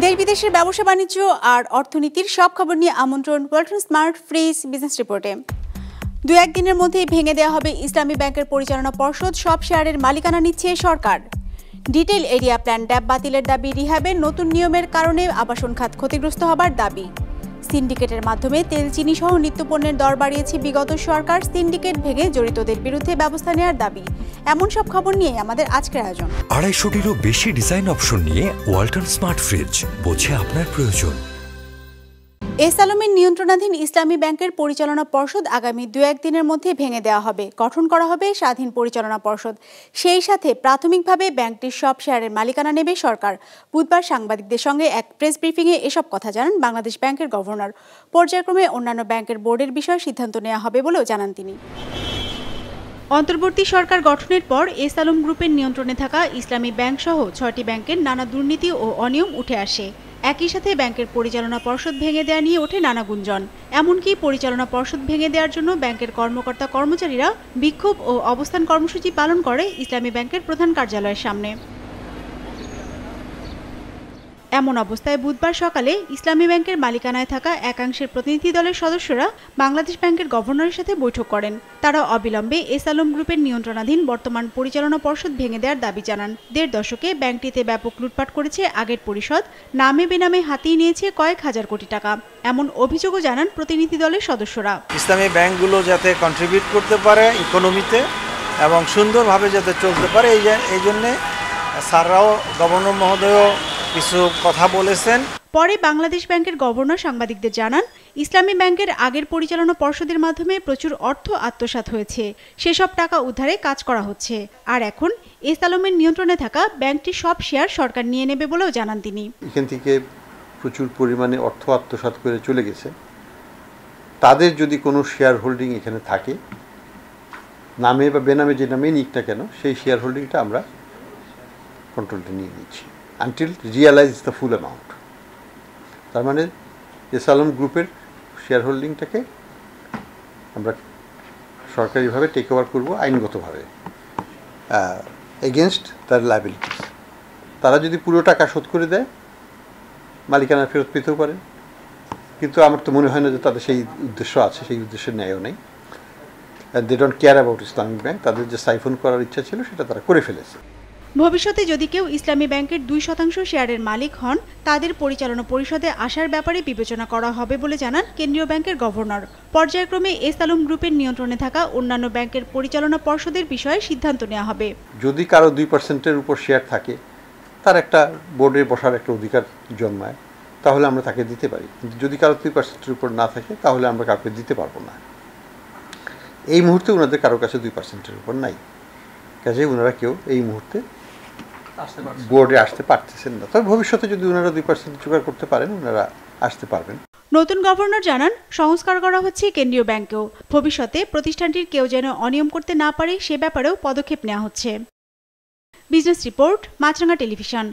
দেশ বিদেশের ব্যবসা বাণিজ্য আর অর্থনীতির সব খবর নিয়ে আমন্ত্রণ ওয়ালটন স্মার্ট ফ্রিজ বিজনেস রিপোর্টে। দু একদিনের মধ্যেই ভেঙে দেওয়া হবে ইসলামী ব্যাংকের পরিচালনা পর্ষদ, সব শেয়ারের মালিকানা নিচ্ছে সরকার। ডিটেইল এরিয়া প্ল্যান ড্যাব বাতিলের দাবি, রিহ্যাবের নতুন নিয়মের কারণে আবাসন খাত ক্ষতিগ্রস্ত হবার দাবি। সিন্ডিকেটের মাধ্যমে তেল চিনি সহ নিত্যপণ্যের দর বাড়িয়েছে বিগত সরকার, সিন্ডিকেট ভেঙে জড়িতদের বিরুদ্ধে ব্যবস্থা নেওয়ার দাবি। এমন সব খবর নিয়ে আমাদের আজকের আয়োজন। 250-টিরও বেশি ডিজাইন অপশন নিয়ে ওয়ালটন স্মার্ট ফ্রিজ, বোঝে আপনার প্রয়োজন। এস আলমের নিয়ন্ত্রণাধীন ইসলামী ব্যাংকের পরিচালনা পর্ষদ আগামী 2-1 দিনের মধ্যে ভেঙে দেওয়া হবে। গঠন করা হবে স্বাধীন পরিচালনা পর্ষদ। সেই সাথে প্রাথমিকভাবে ব্যাংকটির সব শেয়ারের মালিকানা নেবে সরকার। বুধবার সাংবাদিকদের সঙ্গে এক প্রেস ব্রিফিংয়ে এসব কথা জানান বাংলাদেশ ব্যাংকের গভর্নর। পর্যায়ক্রমে অন্যান্য ব্যাংকের বোর্ডের বিষয়ে সিদ্ধান্ত নেওয়া হবে বলেও জানান তিনি। অন্তর্বর্তী সরকার গঠনের পর এস আলম গ্রুপের নিয়ন্ত্রণে থাকা ইসলামী ব্যাংক সহ 6টি ব্যাংকের নানা দুর্নীতি ও অনিয়ম উঠে আসে। একই সাথে ব্যাংকের পরিচালনা পর্ষদ ভেঙে দেওয়া নিয়ে ওঠে নানা গুঞ্জন। এমনকি পরিচালনা পর্ষদ ভেঙে দেওয়ার জন্য ব্যাংকের কর্মকর্তা কর্মচারীরা বিক্ষোভ ও অবস্থান কর্মসূচি পালন করে ইসলামী ব্যাংকের প্রধান কার্যালয়ের সামনে। এমন অবস্থায় বুধবার সকালে ইসলামী ব্যাংকের মালিকানায় থাকা একাংশের প্রতিনিধি দলের সদস্যরা বাংলাদেশ ব্যাংকের গভর্নরের সাথে বৈঠক করেন। তারা অবিলম্বে এস আলম গ্রুপের নিয়ন্ত্রণাধীন বর্তমান পরিচালনা পর্ষদ ভেঙে দেওয়ার দাবি জানান। 1.5 দশকে ব্যাংকটিতে ব্যাপক লুটপাট করেছে আগের পরিষদ, নামে বেনামে হাতিয়ে নিয়েছে কয়েক হাজার কোটি টাকা, এমন অভিযোগও জানান প্রতিনিধি দলের সদস্যরা। ইসলামী ব্যাংকগুলো যাতে কন্ট্রিবিউট করতে পারে ইকোনমিতে এবং সুন্দরভাবে যাতে চলতে পারে, এই জন্যে স্যাররাও, গভর্নর মহোদয়ও কিছু কথা বলেছেন। পরে বাংলাদেশ ব্যাংকের গভর্নর সাংবাদিকদের জানান, ইসলামী ব্যাংকের আগের পরিচালনা পর্ষদের মাধ্যমে প্রচুর অর্থ আত্মসাৎ হয়েছে, সেসব টাকা উদ্ধারে কাজ করা হচ্ছে। আর এখন এস আলমের নিয়ন্ত্রণে থাকা ব্যাংকটির সব শেয়ার সরকার নিয়ে নেবে বলেও জানান তিনি। এখান থেকে প্রচুর পরিমাণে অর্থ আত্মসাৎ করে চলে গেছে। তাদের যদি কোনো শেয়ার হোল্ডিং এখানে থাকে, নামে বা বেনামে যে নামে নিক না কেন, সেই শেয়ার হোল্ডিংটা আমরা কন্ট্রোলটা নিয়ে নিচ্ছি until realize the full amount। তার মানে এস আলম গ্রুপের শেয়ার হোল্ডিংটাকে আমরা সরকারিভাবে টেক ওভার করবো, আইনগতভাবে এগেনস্ট তার লায়াবিলিটিস। তারা যদি পুরো টাকা শোধ করে দেয়, মালিকানা ফেরত পেতেও পারেন, কিন্তু আমার তো মনে হয় না যে তাদের সেই উদ্দেশ্য আছে, সেই উদ্দেশ্যের ন্যায়ও নেই। They don't care about Islamic bank. তাদের যে সাইফন করার ইচ্ছা ছিল সেটা তারা করে ফেলেছে। ভবিষ্যতে যদি কেউ ইসলামী ব্যাংকের 2% শেয়ারের মালিক হন, তাদের পরিচালনা পরিষদে আসার ব্যাপারে বিবেচনা করা হবে বলে জানান কেন্দ্রীয় ব্যাংকের গভর্নর। পর্যায়ক্রমে এস আলম গ্রুপের নিয়ন্ত্রণে থাকা অন্যান্য ব্যাংকের পরিচালনা পর্ষদের বিষয়ে সিদ্ধান্ত নেওয়া হবে। যদি কারো 2%-এর উপর শেয়ার থাকে, তার একটা বোর্ডে বসার একটা অধিকার জন্মায়, তাহলে আমরা তাকে দিতে পারি। কিন্তু যদি কারো 2%-এর উপর না থাকে, তাহলে আমরা কাউকে দিতে পারবো না। এই মুহূর্তে ওনাদের কারো কাছে 2%-এর উপর নাই, কাজে ওনারা কেউ এই মুহূর্তে বোর্ডে আসতে পারতেছেন না। তবে ভবিষ্যতে যদি ওনারা 2% জোগাড় করতে পারেন, ওনারা আসতে পারবেন। নতুন গভর্নর জানান, সংস্কার করা হচ্ছে কেন্দ্রীয় ব্যাংকেও। ভবিষ্যতে প্রতিষ্ঠানটির কেউ যেন অনিয়ম করতে না পারে, সে ব্যাপারেও পদক্ষেপ নেওয়া হচ্ছে। বিজনেস রিপোর্ট, মাছরাঙা টেলিভিশন।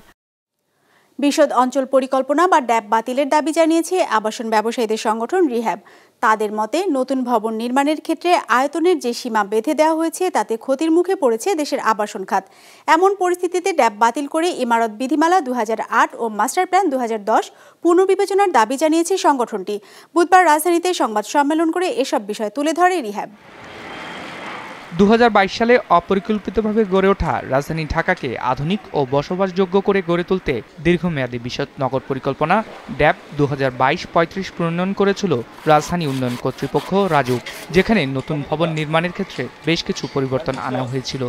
বিশদ অঞ্চল পরিকল্পনা বা ড্যাব বাতিলের দাবি জানিয়েছে আবাসন ব্যবসায়ীদের সংগঠন রিহ্যাব। তাদের মতে, নতুন ভবন নির্মাণের ক্ষেত্রে আয়তনের যে সীমা বেঁধে দেওয়া হয়েছে, তাতে ক্ষতির মুখে পড়েছে দেশের আবাসন খাত। এমন পরিস্থিতিতে ড্যাব বাতিল করে ইমারত বিধিমালা 2008 ও মাস্টার প্ল্যান 2010 পুনর্বিবেচনার দাবি জানিয়েছে সংগঠনটি। বুধবার রাজধানীতে সংবাদ সম্মেলন করে এসব বিষয় তুলে ধরে রিহ্যাব। 2022 সালে অপরিকল্পিতভাবে গড়ে ওঠা রাজধানী ঢাকাকে আধুনিক ও বসবাসযোগ্য করে গড়ে তুলতে দীর্ঘমেয়াদী বিশদ নগর পরিকল্পনা ড্যাব 2022-35 প্রণয়ন করেছিল রাজধানী উন্নয়ন কর্তৃপক্ষ রাজুক, যেখানে নতুন ভবন নির্মাণের ক্ষেত্রে বেশ কিছু পরিবর্তন আনা হয়েছিল।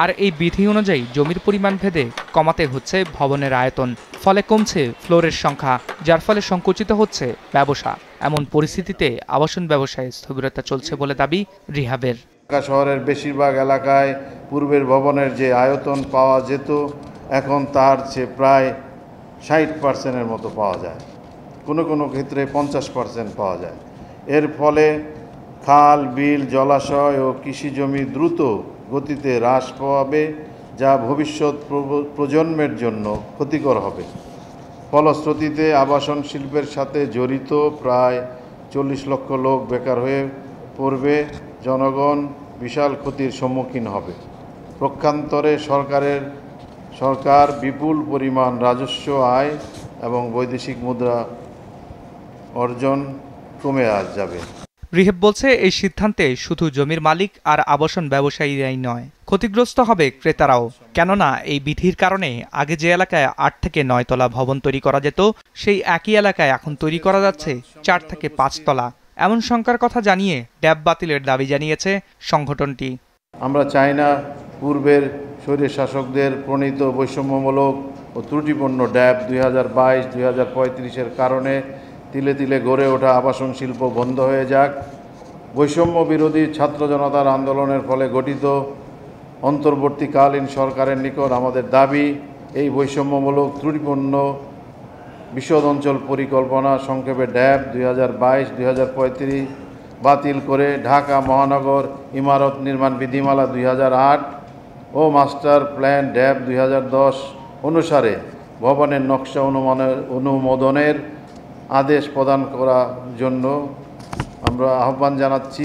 আর এই বিধি অনুযায়ী জমির পরিমাণ ভেদে কমাতে হচ্ছে ভবনের আয়তন, ফলে কমছে ফ্লোরের সংখ্যা, যার ফলে সংকুচিত হচ্ছে ব্যবসা। এমন পরিস্থিতিতে আবাসন ব্যবসায় স্থবিরতা চলছে বলে দাবি রিহ্যাবের। ঢাকা শহরের বেশিরভাগ এলাকায় পূর্বের ভবনের যে আয়তন পাওয়া যেত, এখন তার চেয়ে প্রায় 60%-এর মতো পাওয়া যায়, কোনো কোনো ক্ষেত্রে 50% পাওয়া যায়। এর ফলে খাল, বিল, জলাশয় ও কৃষি জমি দ্রুত গতিতে হ্রাস পাবে, যা ভবিষ্যৎ প্রজন্মের জন্য ক্ষতিকর হবে। ফলশ্রুতিতে আবাসন শিল্পের সাথে জড়িত প্রায় 40 লক্ষ লোক বেকার হয়ে পড়বে, জনগণ বিশাল ক্ষতির সম্মুখীন হবে। পক্ষান্তরে সরকারের সরকার বিপুল পরিমাণ রাজস্ব আয় এবং বৈদেশিক মুদ্রা অর্জন কমে যাবে। রিহেব বলছে এই সিদ্ধান্তে শুধু জমির মালিক আর আবাসন ব্যবসায়ীরাই নয়, ক্ষতিগ্রস্ত হবে ক্রেতারাও। কেননা এই বিধির কারণে আগে যে এলাকায় ৮ থেকে ৯ তলা ভবন তৈরি করা যেত, সেই একই এলাকায় এখন তৈরি করা যাচ্ছে ৪ থেকে ৫ তলা। এমন শঙ্কার কথা জানিয়ে ড্যাব বাতিলের দাবি জানিয়েছে সংগঠনটি। আমরা চাই না পূর্বের স্বৈর শাসকদের প্রণীত বৈষম্যমূলক ও ত্রুটিপূর্ণ ড্যাব 2022-2035-এর কারণে তিলে তিলে গড়ে ওঠা আবাসন শিল্প বন্ধ হয়ে যাক। বৈষম্য বিরোধী ছাত্র জনতার আন্দোলনের ফলে গঠিত অন্তর্বর্তীকালীন সরকারের নিকট আমাদের দাবি, এই বৈষম্যমূলক ত্রুটিপূর্ণ বিশদ অঞ্চল পরিকল্পনা সংক্ষেপে ড্যাব 2022-2035 বাতিল করে ঢাকা মহানগর ইমারত নির্মাণ বিধিমালা 2008 ও মাস্টার প্ল্যান ড্যাব 2010 অনুসারে ভবনের নকশা অনুমোদনের আদেশ প্রদান করার জন্য আমরা আহ্বান জানাচ্ছি।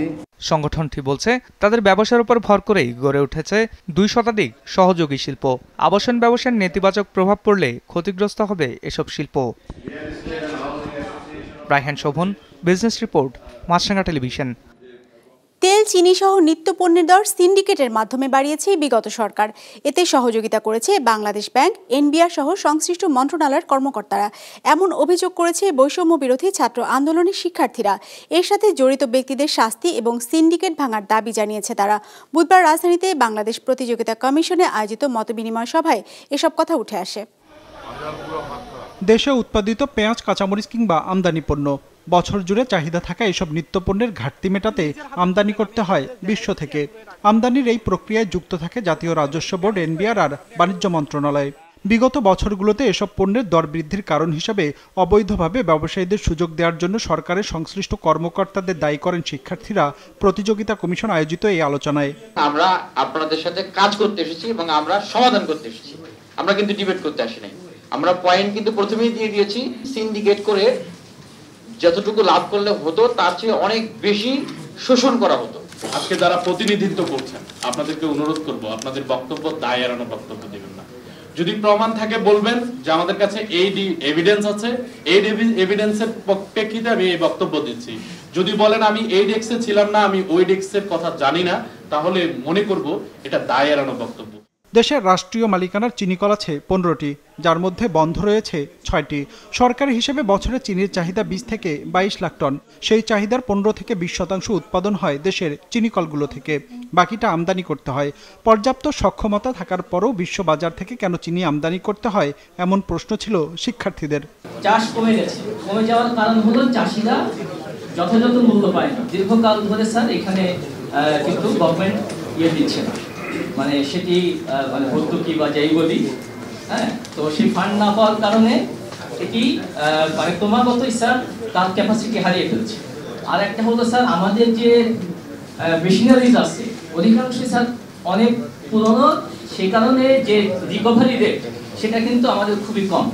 সংগঠনটি বলছে তাদের ব্যবসার উপর ভর করেই গড়ে উঠেছে 2 শতাধিক সহযোগী শিল্প। আবাসন ব্যবসার নেতিবাচক প্রভাব পড়লে ক্ষতিগ্রস্ত হবে এসব শিল্প। রায়হান শোভন, বিজনেস রিপোর্ট, মাছরাঙা টেলিভিশন। তেল, চিনি সহ নিত্য পণ্যের দর সিন্ডিকেটের মাধ্যমে বাড়িয়েছে বিগত সরকার। এতে সহযোগিতা করেছে বাংলাদেশ ব্যাংক, এনবিআর সহ সংশ্লিষ্ট মন্ত্রণালয়ের কর্মকর্তারা। এমন অভিযোগ করেছে বৈষম্য বিরোধী ছাত্র আন্দোলনের শিক্ষার্থীরা। এর সাথে জড়িত ব্যক্তিদের শাস্তি এবং সিন্ডিকেট ভাঙার দাবি জানিয়েছে তারা। বুধবার রাজধানীতে বাংলাদেশ প্রতিযোগিতা কমিশনে আয়োজিত মতবিনিময় সভায় এসব কথা উঠে আসে। দেশে উৎপাদিত পেঁয়াজ, কাঁচামরিচ কিংবা আমদানি পণ্য, বছর জুড়ে চাহিদা থাকা এসব নিত্যপণ্যের ঘাটতি মেটাতে আমদানি করতে হয় বিশ্ব থেকে। আমদানির এই প্রক্রিয়ায় যুক্ত থাকে জাতীয় রাজস্ব বোর্ড, এনবিআর আর বাণিজ্য মন্ত্রণালয়। বিগত বছরগুলোতে এসব পণ্যের দর বৃদ্ধির কারণ হিসেবে অবৈধভাবে ব্যবসায়ীদের সুযোগ দেওয়ার জন্য সরকারের সংশ্লিষ্ট কর্মকর্তাদের দায়ী করেন শিক্ষার্থীরা প্রতিযোগিতা কমিশন আয়োজিত এই আলোচনায়। আমরা আপনাদের সাথে কাজ করতে এসেছি এবং আমরা সমাধান করতে এসেছি, আমরা কিন্তু ডিবেট করতে আসি নাই। আমরা পয়েন্ট কিন্তু প্রথমেই দিয়ে দিয়েছি, সিন্ডিকেট করে যতটুকু লাভ করলে হতো তার চেয়ে অনেক বেশি শোষণ করা হতো। আজকে যারা প্রতিনিধিত্ব করছেন, আপনাদেরকে অনুরোধ করব, আপনাদের বক্তব্য দায় এড়ানো বক্তব্য দেবেন না। যদি প্রমাণ থাকে বলবেন যে আমাদের কাছে এই এভিডেন্স আছে, এই এভিডেন্সের প্রেক্ষিতে আমি এই বক্তব্য দিচ্ছি। যদি বলেন আমি এই ডেস্কে ছিলাম না, আমি ওই ডেস্কের কথা জানি না, তাহলে মনে করব এটা দায় এড়ানো বক্তব্য। দেশের রাষ্ট্রীয় মালিকানার চিনিকল আছে 15টি, যার মধ্যে বন্ধ রয়েছে 6টি। সরকারি হিসেবে বছরে চিনির চাহিদা 20 থেকে 22 লাখ টন। সেই চাহিদার 15 থেকে 20% উৎপাদন হয় দেশের চিনিকলগুলো থেকে, বাকিটা আমদানি করতে হয়। পর্যাপ্ত সক্ষমতা থাকার পরও বিশ্ব বাজার থেকে কেন চিনি আমদানি করতে হয়, এমন প্রশ্ন ছিল শিক্ষার্থীদের। চাষ কমে গেছে, কমে যাওয়ার কারণ হলো চাষিরা যথাযথ মূল্য পায় না। দীর্ঘকাল ধরে স্যার এখানে কিন্তু গভর্নমেন্ট দিচ্ছে না, মানে সেটি মানে ভর্তুকি বা যাই বলি, হ্যাঁ, তো সেই ফান্ড না পাওয়ার কারণে এটি মানে ক্রমাগতই স্যার তার ক্যাপাসিটি হারিয়ে ফেলছে। আর একটা হলো স্যার আমাদের যে মেশিনারিজ আছে অধিকাংশই স্যার অনেক পুরনো, সেই কারণে যে রিকভারি রেট সেটা কিন্তু আমাদের খুবই কম।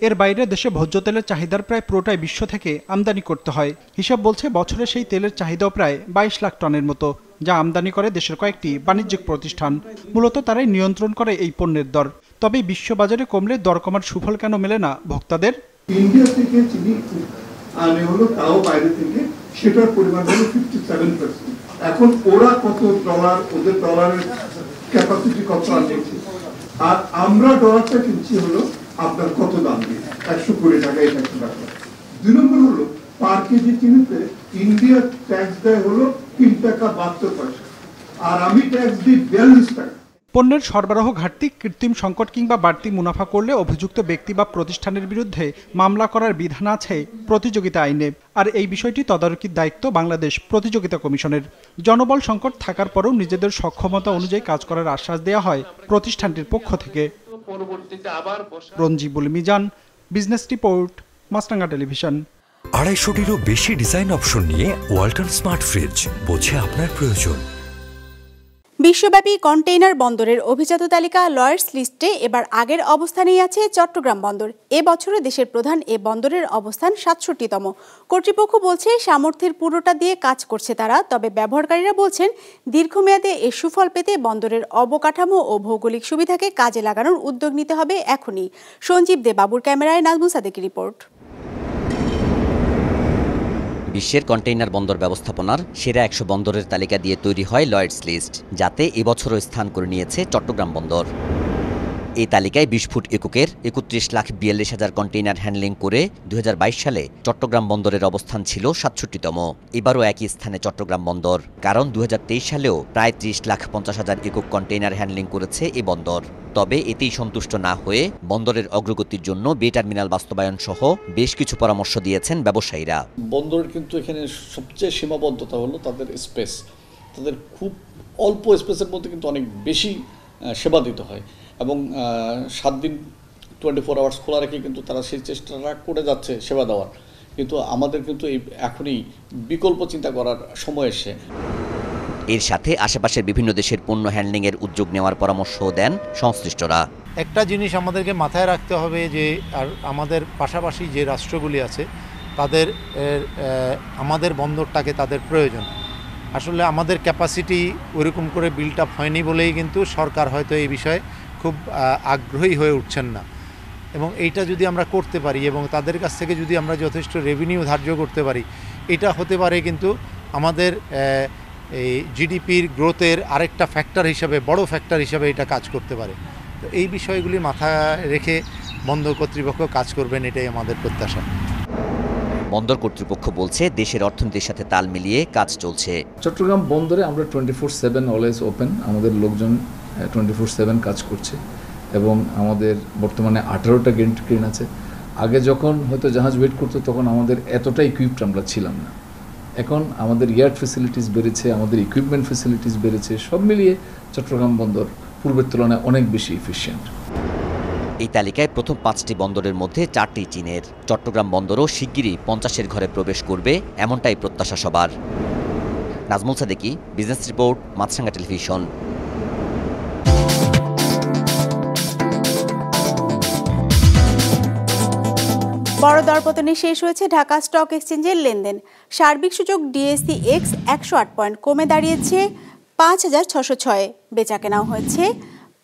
এর বাইরে দেশে ভোজ্য তেলের চাহিদার প্রায় পুরোটাই বিশ্ব থেকে আমদানি করতে হয়। হিসাব বলছে বছরে সেই তেলের চাহিদাও প্রায় 22 লাখ টনের মতো, যা আমদানি করে দেশের কয়েকটি বাণিজ্যিক প্রতিষ্ঠান। মূলত তারাই নিয়ন্ত্রণ করে এই পণ্যের দর। তবে বিশ্ববাজারে কমলে দর কমার সুফল কেন মেলে না ভোক্তাদের? ইন্ডিয়া থেকে চিনি আনে হলো, তাও বাইরে থেকে, সেটার পরিমাণ হলো 57%। এখন ওরা কত ডলার, ওদের ডলারের ক্যাপাসিটি কত আনছে, আর আমরা ডলারটা কিনছি হলো আপনার কত দাম দিয়ে, 120 টাকা, 100 টাকা। 2 নম্বর হলো পার কেজি চিনিতে ইন্ডিয়া ট্যাক্স দেয় হলো 3 টাকা 72 পয়সা, আর আমি ট্যাক্স দিই 42 টাকা। পণ্যের সরবরাহ ঘাটতি, কৃত্রিম সংকট কিংবা বাড়তি মুনাফা করলে অভিযুক্ত ব্যক্তি বা প্রতিষ্ঠানের বিরুদ্ধে মামলা করার বিধান আছে প্রতিযোগিতা আইনে। আর এই বিষয়টি তদারকির দায়িত্ব বাংলাদেশ প্রতিযোগিতা কমিশনের। জনবল সংকট থাকার পরেও নিজেদের সক্ষমতা অনুযায়ী কাজ করার আশ্বাস দেওয়া হয় প্রতিষ্ঠানটির পক্ষ থেকে। রঞ্জিবুল মিজান, বিজনেস রিপোর্ট, মাছরাঙা টেলিভিশন। 250-টিরও বেশি ডিজাইন অপশন নিয়ে ওয়ালটন স্মার্ট ফ্রিজ, বোঝে আপনার প্রয়োজন। বিশ্বব্যাপী কন্টেইনার বন্দরের অভিজাত তালিকা লয়েডস লিস্টে এবার আগের অবস্থানেই আছে চট্টগ্রাম বন্দর। এ বছরে দেশের প্রধান এ বন্দরের অবস্থান ৬৭তম। কর্তৃপক্ষ বলছে সামর্থ্যের পুরোটা দিয়ে কাজ করছে তারা, তবে ব্যবহারকারীরা বলছেন দীর্ঘমেয়াদে এর সুফল পেতে বন্দরের অবকাঠামো ও ভৌগোলিক সুবিধাকে কাজে লাগানোর উদ্যোগ নিতে হবে এখনই। সঞ্জীব দে বাবুর ক্যামেরায় নাজমুল সাদেকের রিপোর্ট। বিশ্বের কন্টেইনার বন্দর ব্যবস্থাপনার সেরা ১০০ বন্দরের তালিকা দিয়ে তৈরি হয় লয়েডস লিস্ট, যাতে এবছরও স্থান করে নিয়েছে চট্টগ্রাম বন্দর। এই তালিকায় ২০ ফুট এককের ৩১,৪২,০০০ কন্টেইনার হ্যান্ডলিং করে ২০২২ সালে চট্টগ্রাম বন্দরের অবস্থান ছিল ৬৭তম। এবারও একই স্থানে চট্টগ্রাম বন্দর, কারণ ২০২৩ সালেও প্রায় ৩০,৫০,০০০ একক কন্টেইনার হ্যান্ডলিং করেছে এই বন্দর। তবে এতেই সন্তুষ্ট না হয়ে বন্দরের অগ্রগতির জন্য বে টার্মিনাল বাস্তবায়ন সহ বেশ কিছু পরামর্শ দিয়েছেন ব্যবসায়ীরা। বন্দরের কিন্তু এখানে সবচেয়ে সীমাবদ্ধতা হলো তাদের স্পেস। তাদের খুব অল্প স্পেসের মধ্যে কিন্তু অনেক বেশি সেবা দিতে হয় এবং 7 দিন 24 আওয়ার্স খোলা রেখে কিন্তু তারা সেই চেষ্টাটা করে যাচ্ছে সেবা দেওয়ার। কিন্তু আমাদের কিন্তু এখনই বিকল্প চিন্তা করার সময় এসে। এর সাথে আশেপাশের বিভিন্ন দেশের পণ্য হ্যান্ডলিংয়ের উদ্যোগ নেওয়ার পরামর্শও দেন সংশ্লিষ্টরা। একটা জিনিস আমাদেরকে মাথায় রাখতে হবে যে আর আমাদের পাশাপাশি যে রাষ্ট্রগুলি আছে তাদের আমাদের বন্দরটাকে তাদের প্রয়োজন। আসলে আমাদের ক্যাপাসিটি ওইরকম করে বিল্ট আপ হয়নি বলেই কিন্তু সরকার হয়তো এই বিষয়ে খুব আগ্রহী হয়ে উঠছেন না। এবং এইটা যদি আমরা করতে পারি এবং তাদের কাছ থেকে যদি আমরা যথেষ্ট রেভিনিউ ধার্য করতে পারি, এটা হতে পারে কিন্তু আমাদের এই জিডিপির গ্রোথের আরেকটা ফ্যাক্টর হিসাবে, বড় ফ্যাক্টর হিসাবে এটা কাজ করতে পারে। তো এই বিষয়গুলি মাথায় রেখে বন্দর কর্তৃপক্ষ কাজ করবেন, এটাই আমাদের প্রত্যাশা। বন্দর কর্তৃপক্ষ বলছে দেশের অর্থনীতির সাথে তাল মিলিয়ে কাজ চলছে। চট্টগ্রাম বন্দরে আমরা 24/7 অলওয়েজ ওপেন, আমাদের লোকজন 24/7 কাজ করছে এবং আমাদের বর্তমানে 18টা গেট ক্রেন আছে। আগে যখন হয়তো জাহাজ ওয়েট করতো তখন আমাদের এতটা ইকুইপড আমরা ছিলাম না। এখন আমাদের ইয়ার্ড ফ্যাসিলিটিস বেড়েছে, আমাদের ইকুইপমেন্ট ফ্যাসিলিটিস বেড়েছে। সব মিলিয়ে চট্টগ্রাম বন্দর পূর্বের তুলনায় অনেক বেশি এফিশিয়েন্ট। এই তালিকায় প্রথম 5টি বন্দরের মধ্যে 4টি চীনের। চট্টগ্রাম বন্দরও শিগগিরই 50-এর ঘরে প্রবেশ করবে, এমনটাই প্রত্যাশা সবার। নাজমুল সাদেকি, বিজনেস রিপোর্ট, মাছরাঙ্গা টেলিভিশন। বড় দরপতনে শেষ হয়েছে ঢাকা স্টক এক্সচেঞ্জের লেনদেন। সার্বিক সূচক ডিএসসি এক্স 108 পয়েন্ট কমে দাঁড়িয়েছে 5,606। বেচাকেনাও হয়েছে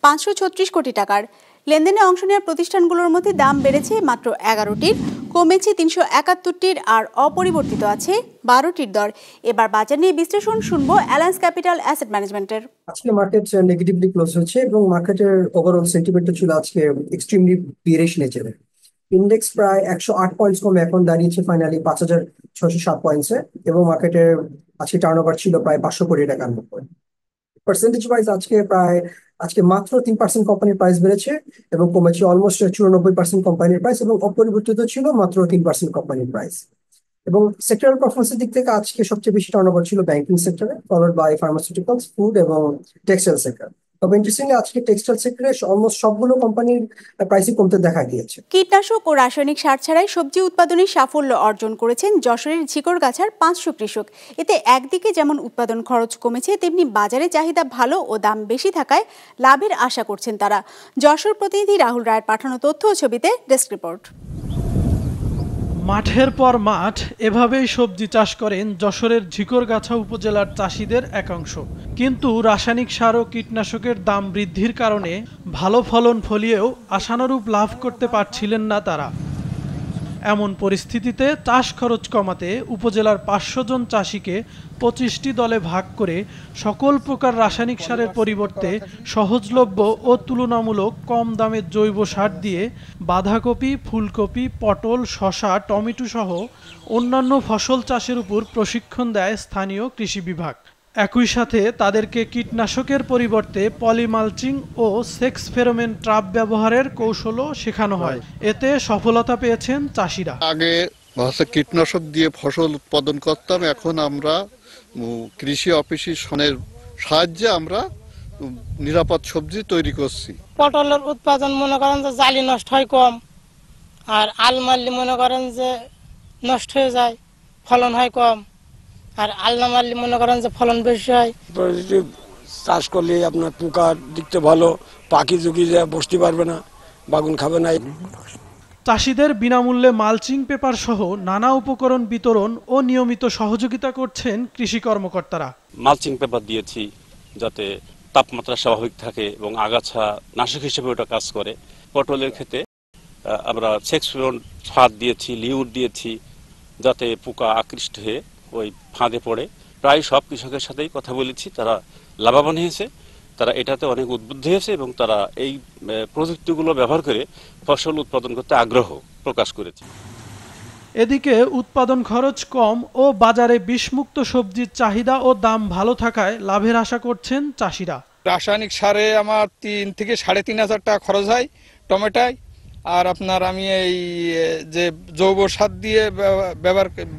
536 কোটি টাকার। লেনদেনে অংশ নেওয়া প্রতিষ্ঠানগুলোর মধ্যে দাম বেড়েছে মাত্র 11টির, কমেছে 371টির, আর অপরিবর্তিত আছে 12টির দর। এবার বাজার নিয়ে বিশ্লেষণ শুনবো অ্যালায়েন্স ক্যাপিটাল অ্যাসেট ম্যানেজমেন্টের। আজকে মার্কেট নেগেটিভলি ক্লোজ হয়েছে এবং মার্কেটের ওভারঅল সেন্টিমেন্টটা ছিল আজকে এক্সট্রিমলি বিয়ারিশ নেচারের। ইন্ডেক্স প্রায় 108 পয়েন্টস কমে এখন দাঁড়িয়েছে ফাইনালি 5,607 পয়েন্টসে এবং মার্কেটের আজকে টার্নওভার ছিল প্রায় 500 কোটি টাকার মতো। পার্সেন্টেজ ওয়াইজ আজকে মাত্র 3% কোম্পানির প্রাইস বেড়েছে এবং কমেছে অলমোস্ট 94% কোম্পানির প্রাইস এবং অপরিবর্তিত ছিল মাত্র 3% কোম্পানির প্রাইস। এবং সেক্টরাল পারফরমেন্সের দিক থেকে আজকে সবচেয়ে বেশি টার্নওভার ছিল ব্যাংকিং সেক্টরে, ফলোড বাই ফার্মাসিউটিক্যালস, ফুড এবং টেক্সটাইল সেক্টর। তবে ইন্টারেস্টিংলি আজকে টেক্সটাইল সেক্টরে অলমোস্ট সবগুলো কোম্পানির প্রাইসই কমতে দেখা গিয়েছে। কীটনাশক ও রাসায়নিক সার ছাড়াই সবজি উৎপাদনে সাফল্য অর্জন করেছেন যশোরের ঝিকরগাছার 500 কৃষক। এতে একদিকে যেমন উৎপাদন খরচ কমেছে, তেমনি বাজারে চাহিদা ভালো ও দাম বেশি থাকায় লাভের আশা করছেন তারা। যশোর প্রতিনিধি রাহুল রায়ের পাঠানো তথ্য ও ছবিতে ডেস্ক রিপোর্ট। মাঠের পর মাঠ এভাবেই সবজি চাষ করেন যশোরের ঝিকরগাছা উপজেলার চাষিদের একাংশ। কিন্তু রাসায়নিক সার ও কীটনাশকের দাম বৃদ্ধির কারণে ভালো ফলন ফলিয়েও আশানুরূপ লাভ করতে পারছিলেন না তারা। এমন পরিস্থিতিতে চাষ খরচ কমাতে উপজেলার 500 জন চাষিকে 25টি দলে ভাগ করে সকল প্রকার রাসায়নিক সারের পরিবর্তে সহজলভ্য ও তুলনামূলক কম দামের জৈব সার দিয়ে বাঁধাকপি, ফুলকপি, পটল, শসা, টমেটো সহ অন্যান্য ফসল চাষের উপর প্রশিক্ষণ দেয় স্থানীয় কৃষি বিভাগ। একই সাথে তাদেরকে কীটনাশকের পরিবর্তে পলিমালচিং ও সেক্স ফেরোমেন ট্র্যাপ ব্যবহারের কৌশলও শেখানো হয়। এতে সফলতা পেয়েছেন চাষিরা। আগে কীটনাশক দিয়ে ফসল উৎপাদন করতাম, এখন আমরা কৃষি অফিসের সাহায্যে আমরা নিরাপদ সবজি তৈরি করছি। পটলের উৎপাদন মনে করেন যে জালি নষ্ট হয় কম, আর আল মারলি মনে করেন যে নষ্ট হয়ে যায়, ফলন হয় কম, আর আলনা মারলি মনে করেন যে ফলন বেশি হয়। পজিটিভ চাষ করলে আপনার পোকা দিকতে ভালো, পাখি ঝুঁকি বসতে পারবে না, বাগুন খাবে না। চাষিদের বিনামূল্যে মালচিং পেপার সহ নানা উপকরণ বিতরণ ও নিয়মিত সহযোগিতা করছেন কৃষি কর্মকর্তারা। মালচিং পেপার দিয়েছি যাতে তাপমাত্রা স্বাভাবিক থাকে এবং আগাছা নাশক হিসেবে ওটা কাজ করে। পটলের ক্ষেতে আমরা সেক্সফিরন ফাঁদ দিয়েছি, লিউর দিয়েছি যাতে পোকা আকৃষ্ট হয়ে ওই ফাঁদে পড়ে। প্রায় সব কৃষকের সাথেই কথা বলেছি, তারা লাভবান হয়েছে, তারা এটাতে অনেক উদ্বুদ্ধ হয়েছে এবং তারা এই প্রযুক্তিগুলো ব্যবহার করে ফসল উৎপাদন করতে আগ্রহ প্রকাশ করেছে। এদিকে উৎপাদন খরচ কম ও বাজারে বিষমুক্ত সবজির চাহিদা ও দাম ভালো থাকায় লাভের আশা করছেন চাষিরা। রাসায়নিক সারে আমার 3 থেকে 3,500 টাকা খরচ হয় টমেটোয়, আর আপনার আমি এই যে জৈব সার দিয়ে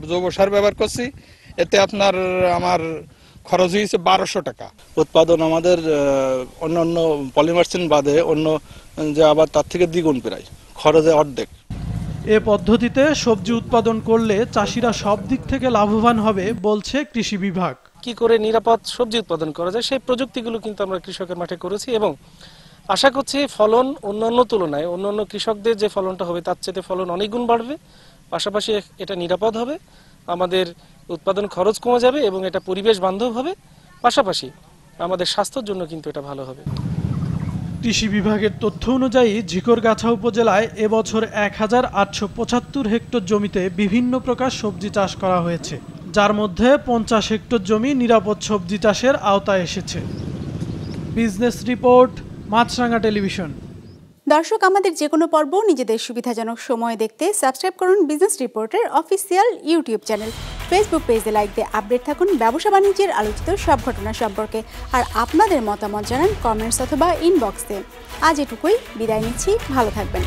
জৈব সার ব্যবহার করছি, এতে আপনার আমার খরচ হয়েছে 1200 টাকা। উৎপাদন আমাদের অন্যান্য পলিমার্সিন বাদে অন্য যে আবার তার থেকে দ্বিগুণ, প্রায় খরচে অর্ধেক। এ পদ্ধতিতে সবজি উৎপাদন করলে চাষিরা সব দিক থেকে লাভবান হবে বলছে কৃষি বিভাগ। কি করে নিরাপদ সবজি উৎপাদন করা যায় সেই প্রযুক্তিগুলো কিন্তু আমরা কৃষকের মাঠে করেছি এবং আশা করছি ফলন অন্যান্য তুলনায় অন্যান্য কৃষকদের যে ফলনটা হবে তার চেয়ে ফলন অনেক গুণ বাড়বে। পাশাপাশি এটা নিরাপদ হবে, আমাদের উৎপাদন খরচ কমে যাবে এবং এটা পরিবেশ বান্ধব হবে। পাশাপাশি আমাদের স্বাস্থ্যের জন্য কিন্তু এটা ভালো হবে। কৃষি বিভাগের তথ্য অনুযায়ী ঝিকরগাছা উপজেলায় এবছর 1875 হেক্টর জমিতে বিভিন্ন প্রকার সবজি চাষ করা হয়েছে, যার মধ্যে 50 হেক্টর জমি নিরাপদ সবজি চাষের আওতায় এসেছে। বিজনেস রিপোর্ট, মাছরাঙা টেলিভিশন। দর্শক, আমাদের যে কোনো পর্ব নিজেদের সুবিধাজনক সময়ে দেখতে সাবস্ক্রাইব করুন বিজনেস রিপোর্টের অফিসিয়াল ইউটিউব চ্যানেল। ফেসবুক পেজে লাইক দিয়ে আপডেট থাকুন ব্যবসা বাণিজ্যের আলোচিত সব ঘটনা সম্পর্কে। আর আপনাদের মতামত জানান কমেন্টস অথবা ইনবক্সে। আজ এটুকুই, বিদায় নিচ্ছি, ভালো থাকবেন।